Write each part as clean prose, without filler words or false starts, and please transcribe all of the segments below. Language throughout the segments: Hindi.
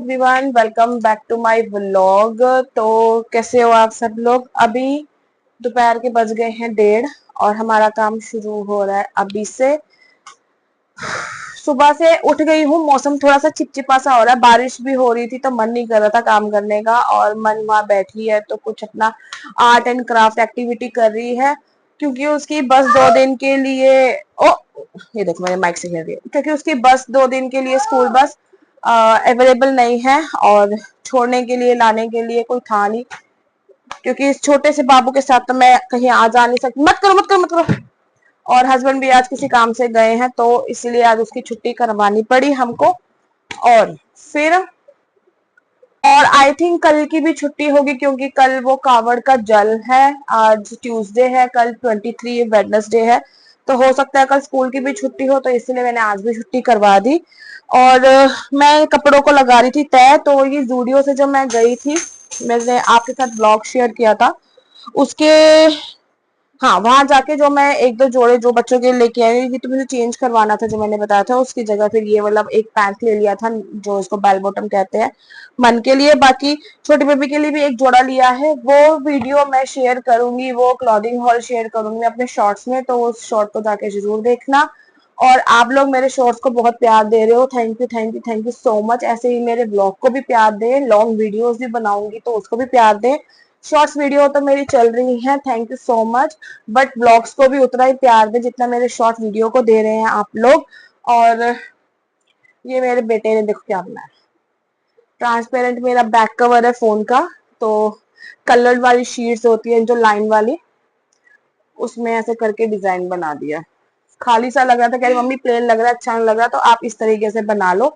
Everyone, welcome back to my vlog. तो कैसे हो आप सब लोग। अभी दोपहर के बज गए हैं 1:30 और हमारा काम शुरू हो रहा है अभी से। सुबह से उठ गई हूँ, मौसम थोड़ा सा चिपचिपा सा हो रहा है, बारिश भी हो रही थी तो मन नहीं कर रहा था काम करने का, और मन वहां बैठी है तो कुछ अपना आर्ट एंड क्राफ्ट एक्टिविटी कर रही है, क्योंकि उसकी बस 2 दिन के लिए ओ ये देखो मेरे माइक से गिर रही है, क्योंकि उसकी बस 2 दिन के लिए स्कूल बस अवेलेबल नहीं है, और छोड़ने के लिए लाने के लिए कोई था नहीं, क्योंकि इस छोटे से बाबू के साथ तो मैं कहीं आ जा नहीं सकती। मत करो मत करो मत करो। और हस्बैंड भी आज किसी काम से गए हैं तो इसलिए आज उसकी छुट्टी करवानी पड़ी हमको। और फिर और आई थिंक कल की भी छुट्टी होगी, क्योंकि कल वो कावड़ का जल है। आज ट्यूसडे है, कल 23 वेडनेसडे है, तो हो सकता है कल स्कूल की भी छुट्टी हो, तो इसलिए मैंने आज भी छुट्टी करवा दी। और मैं कपड़ों को लगा रही थी तय, तो ये जूडियो से जो मैं गई थी, मैंने आपके साथ ब्लॉग शेयर किया था उसके, हाँ वहां जाके जो मैं एक दो जोड़े जो बच्चों के लेके आई थी, तो मुझे चेंज करवाना था जो मैंने बताया था, उसकी जगह फिर ये वाला एक पैंट ले लिया था जो इसको बेल बॉटम कहते हैं मन के लिए। बाकी छोटी बेबी के लिए भी एक जोड़ा लिया है, वो वीडियो मैं शेयर करूंगी, वो क्लॉथिंग हॉल शेयर करूंगी अपने शॉर्ट्स में, तो उस शॉर्ट को जाके जरूर देखना। और आप लोग मेरे शॉर्ट्स को बहुत प्यार दे रहे हो, thank you thank you thank you so much. ऐसे ही मेरे ब्लॉग को भी प्यार दें, लॉन्ग वीडियोस भी बनाऊंगी तो उसको भी प्यार दें। शॉर्ट्स वीडियो तो मेरी चल रही है, thank you so much, but blogs को भी उतना ही प्यार दें जितना मेरे शॉर्ट वीडियो को दे रहे हैं आप लोग। और ये मेरे बेटे ने देखो क्या बनाया, ट्रांसपेरेंट मेरा बैक कवर है फोन का, तो कलर्ड वाली शीट्स होती है जो लाइन वाली, उसमें ऐसे करके डिजाइन बना दिया। खाली सा लग रहा था, कह रही मम्मी प्लेन लग रहा है, अच्छा नहीं लग रहा, तो आप इस तरीके से बना लो,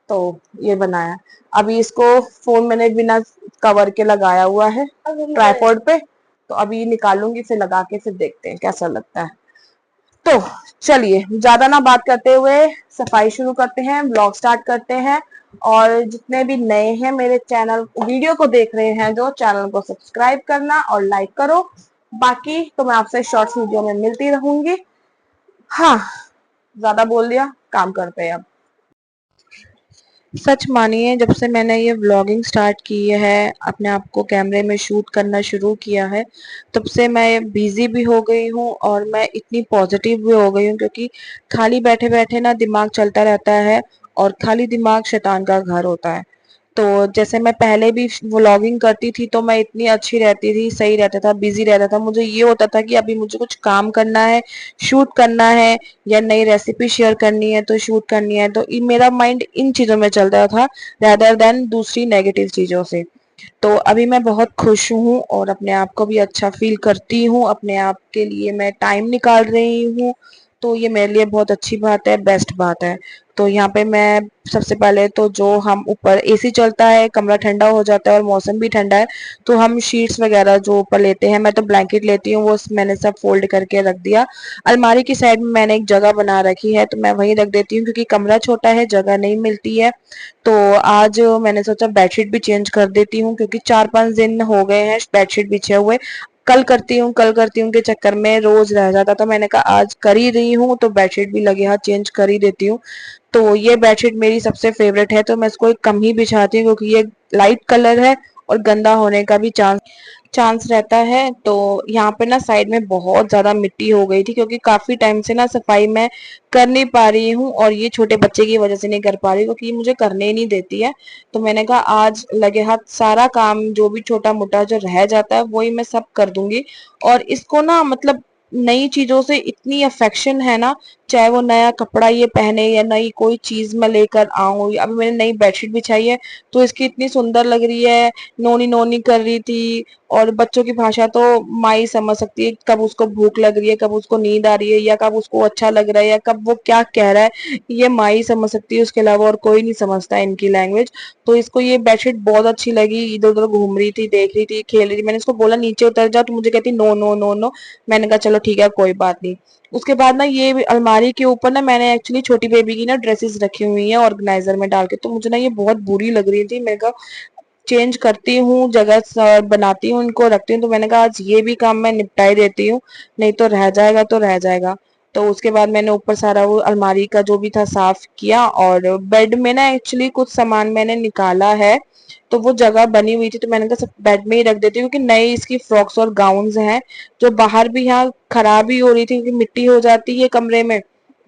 तो ये बनाया। अभी इसको फोन मैंने बिना कवर के लगाया हुआ है ट्राइपॉड पे, तो अभी निकालूंगी, फिर लगा के फिर देखते हैं कैसा लगता है। तो चलिए ज्यादा ना बात करते हुए सफाई शुरू करते हैं, ब्लॉग स्टार्ट करते हैं। और जितने भी नए हैं मेरे चैनल वीडियो को देख रहे हैं, जो चैनल को सब्सक्राइब करना और लाइक करो। बाकी तो मैं आपसे शॉर्ट्स वीडियो में मिलती रहूंगी। हाँ, ज्यादा बोल दिया, काम करते हैं अब। सच मानिए, जब से मैंने ये व्लॉगिंग स्टार्ट की है, अपने आप को कैमरे में शूट करना शुरू किया है, तब से मैं बिजी भी हो गई हूँ और मैं इतनी पॉजिटिव भी हो गई हूँ, क्योंकि खाली बैठे बैठे ना दिमाग चलता रहता है, और खाली दिमाग शैतान का घर होता है। तो जैसे मैं पहले भी व्लॉगिंग करती थी तो मैं इतनी अच्छी रहती थी, सही रहता था, बिजी रहता था, मुझे ये होता था कि अभी मुझे कुछ काम करना है, शूट करना है, या नई रेसिपी शेयर करनी है तो शूट करनी है, तो मेरा माइंड इन चीजों में चलता था rather देन दूसरी नेगेटिव चीजों से। तो अभी मैं बहुत खुश हूँ और अपने आप को भी अच्छा फील करती हूँ, अपने आप के लिए मैं टाइम निकाल रही हूँ, तो ये मेरे लिए बहुत अच्छी बात है, बेस्ट बात है। तो यहाँ पे मैं सबसे पहले तो जो हम ऊपर एसी चलता है, कमरा ठंडा हो जाता है और मौसम भी ठंडा है, तो हम शीट्स वगैरह जो ऊपर लेते हैं, मैं तो ब्लैंकेट लेती हूँ, वो मैंने सब फोल्ड करके रख दिया। अलमारी की साइड में मैंने एक जगह बना रखी है, तो मैं वहीं रख देती हूँ, क्योंकि कमरा छोटा है, जगह नहीं मिलती है। तो आज मैंने सोचा बेडशीट भी चेंज कर देती हूँ, क्योंकि 4-5 दिन हो गए हैं बेडशीट बिछे हुए। कल करती हूँ के चक्कर में रोज रह जाता, तो मैंने कहा आज कर ही रही हूँ तो बेडशीट भी लगे हाथ चेंज कर ही देती हूँ। तो ये बेडशीट मेरी सबसे फेवरेट है, तो मैं इसको कम ही बिछाती हूँ, क्योंकि ये लाइट कलर है और गंदा होने का भी चांस चांस रहता है। तो यहाँ पे ना साइड में बहुत ज्यादा मिट्टी हो गई थी, क्योंकि काफी टाइम से ना सफाई मैं कर नहीं पा रही हूँ, और ये छोटे बच्चे की वजह से नहीं कर पा रही, क्योंकि ये मुझे करने ही नहीं देती है। तो मैंने कहा आज लगे हाथ सारा काम जो भी छोटा मोटा जो रह जाता है वही मैं सब कर दूंगी। और इसको ना मतलब नई चीजों से इतनी अफेक्शन है ना, चाहे वो नया कपड़ा ये पहने या नई कोई चीज मैं लेकर आऊं। अभी मैंने नई बेडशीट बिछाई है तो इसकी इतनी सुंदर लग रही है, नोनी नोनी कर रही थी। और बच्चों की भाषा तो माँ ही समझ सकती है, कब उसको भूख लग रही है, कब उसको नींद आ रही है, या कब उसको अच्छा लग रहा है, या कब वो क्या कह रहा है, ये माँ ही समझ सकती है, उसके अलावा और कोई नहीं समझता है इनकी लैंग्वेज। तो इसको ये बेडशीट बहुत अच्छी लगी, इधर उधर घूम रही थी, देख रही थी, खेल रही थी। मैंने इसको बोला नीचे उतर जा, तो मुझे कहती नो नो नो नो। मैंने कहा चलो ठीक है कोई बात नहीं। उसके बाद ना ये अलमारी के ऊपर ना मैंने एक्चुअली छोटी बेबी की ना ड्रेसेस रखी हुई है ऑर्गेनाइजर में डाल के, तो मुझे ना ये बहुत बुरी लग रही थी। मैंने कहा चेंज करती हूँ जगह, बनाती हूँ, इनको रखती हूँ, तो मैंने कहा आज ये भी काम मैं निपटाई देती हूँ, नहीं तो रह जाएगा तो रह जाएगा। तो उसके बाद मैंने ऊपर सारा वो अलमारी का जो भी था साफ किया, और बेड में ना एक्चुअली कुछ सामान मैंने निकाला है, तो वो जगह बनी हुई थी, तो मैंने कहा सब बेड में ही रख देती हूँ, क्योंकि नई इसकी फ्रॉक्स और गाउन्स हैं जो बाहर भी यहाँ खराब ही हो रही थी, क्योंकि मिट्टी हो जाती है कमरे में।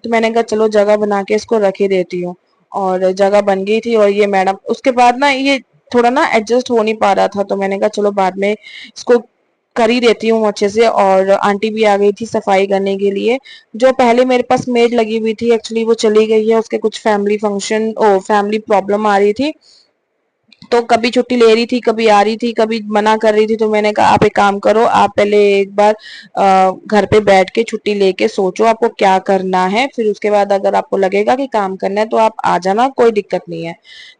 तो मैंने कहा चलो जगह बना के इसको रख ही देती हूँ, और जगह बन गई थी। और ये मैडम उसके बाद ना ये थोड़ा ना एडजस्ट हो नहीं पा रहा था, तो मैंने कहा चलो बाद में इसको कर ही देती हूँ अच्छे से। और आंटी भी आ गई थी सफाई करने के लिए। जो पहले मेरे पास मेड लगी हुई थी एक्चुअली वो चली गई है, उसके कुछ फैमिली फंक्शन ओ फैमिली प्रॉब्लम आ रही थी, तो कभी छुट्टी ले रही थी, कभी आ रही थी, कभी मना कर रही थी। तो मैंने कहा आप एक काम करो, आप पहले एक बार घर पे बैठ के छुट्टी लेके सोचो आपको क्या करना है, फिर उसके बाद अगर आपको लगेगा कि काम करना है तो आप आ जाना, कोई दिक्कत नहीं है।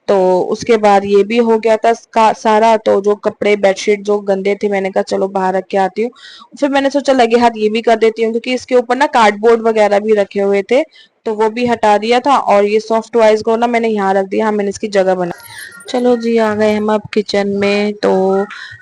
तो उसके बाद ये भी हो गया था सारा। तो जो कपड़े बेडशीट जो गंदे थे मैंने कहा चलो बाहर रख के आती हूँ। फिर मैंने सोचा लगे हाथ ये भी कर देती हूँ, क्योंकि इसके ऊपर ना कार्डबोर्ड वगैरह भी रखे हुए थे, तो वो भी हटा दिया था। और ये सॉफ्ट टॉयज को ना मैंने यहाँ रख दिया, हाँ मैंने इसकी जगह बना। चलो जी आ गए हम अब किचन में। तो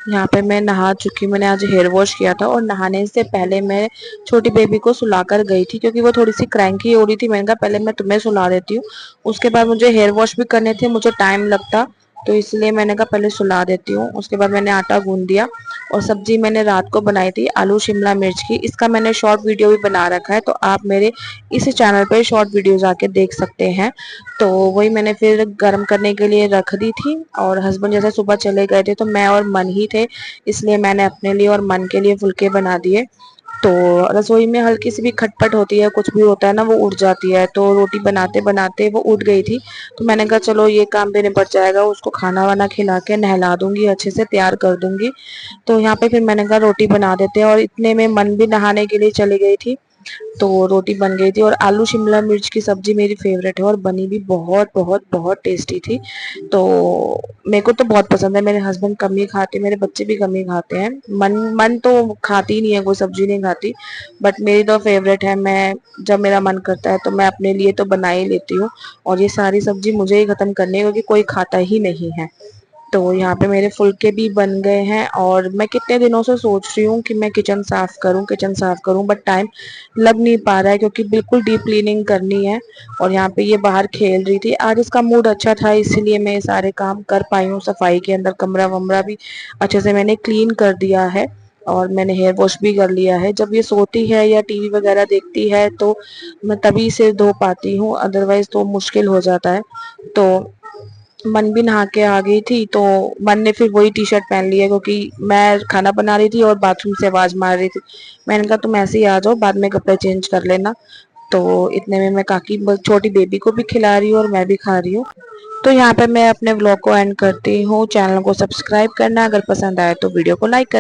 यहाँ पे मैं नहा चुकी हूँ, मैंने आज हेयर वॉश किया था, और नहाने से पहले मैं छोटी बेबी को सुलाकर गई थी, क्योंकि वो थोड़ी सी क्रैंकी हो रही थी। मैंने कहा पहले मैं तुम्हें सुला देती हूँ, उसके बाद मुझे हेयर वॉश भी करने थे, मुझे टाइम लगता, तो इसलिए मैंने कहा पहले सुला देती हूँ। उसके बाद मैंने आटा गूंद दिया, और सब्जी मैंने रात को बनाई थी आलू शिमला मिर्च की। इसका मैंने शॉर्ट वीडियो भी बना रखा है, तो आप मेरे इसी चैनल पर शॉर्ट वीडियो जाके देख सकते हैं। तो वही मैंने फिर गर्म करने के लिए रख दी थी, और हस्बैंड जैसे सुबह चले गए थे तो मैं और मन ही थे, इसलिए मैंने अपने लिए और मन के लिए फुल्के बना दिए। तो रसोई में हल्की सी भी खटपट होती है, कुछ भी होता है ना वो उड़ जाती है, तो रोटी बनाते बनाते वो उठ गई थी। तो मैंने कहा चलो ये काम भी निपट जाएगा, उसको खाना वाना खिला के नहला दूंगी, अच्छे से तैयार कर दूंगी। तो यहाँ पे फिर मैंने कहा रोटी बना देते हैं, और इतने में मन भी नहाने के लिए चली गई थी, तो रोटी बन गई थी। और आलू शिमला मिर्च की सब्जी मेरी फेवरेट है, और बनी भी बहुत बहुत बहुत टेस्टी थी। तो मेरे को तो बहुत पसंद है, मेरे हस्बैंड कम ही खाते, मेरे बच्चे भी कम ही खाते हैं। मन मन तो खाती ही नहीं है, कोई सब्जी नहीं खाती, बट मेरी तो फेवरेट है। मैं जब मेरा मन करता है तो मैं अपने लिए तो बना ही लेती हूँ, और ये सारी सब्जी मुझे ही खत्म करनी है, क्योंकि कोई खाता ही नहीं है। तो यहाँ पे मेरे फुल्के भी बन गए हैं, और मैं कितने दिनों से सोच रही हूँ कि मैं किचन साफ करूँ, बट टाइम लग नहीं पा रहा है, क्योंकि बिल्कुल डीप क्लीनिंग करनी है। और यहाँ पे ये बाहर खेल रही थी, आज इसका मूड अच्छा था, इसीलिए मैं ये सारे काम कर पाई हूँ। सफाई के अंदर कमरा वमरा भी अच्छे से मैंने क्लीन कर दिया है, और मैंने हेयर वॉश भी कर लिया है। जब ये सोती है या टीवी वगैरह देखती है तो मैं तभी इसे धो पाती हूँ, अदरवाइज तो मुश्किल हो जाता है। तो मन भी नहा के आ गई थी, तो मन ने फिर वही टी शर्ट पहन लिया, क्योंकि मैं खाना बना रही थी और बाथरूम से आवाज मार रही थी। मैंने कहा तुम ऐसे ही आ जाओ, बाद में कपड़े चेंज कर लेना। तो इतने में मैं काकी छोटी बेबी को भी खिला रही हूँ और मैं भी खा रही हूँ। तो यहाँ पे मैं अपने व्लॉग को एंड करती हूँ। चैनल को सब्सक्राइब करना, अगर पसंद आए तो वीडियो को लाइक करना।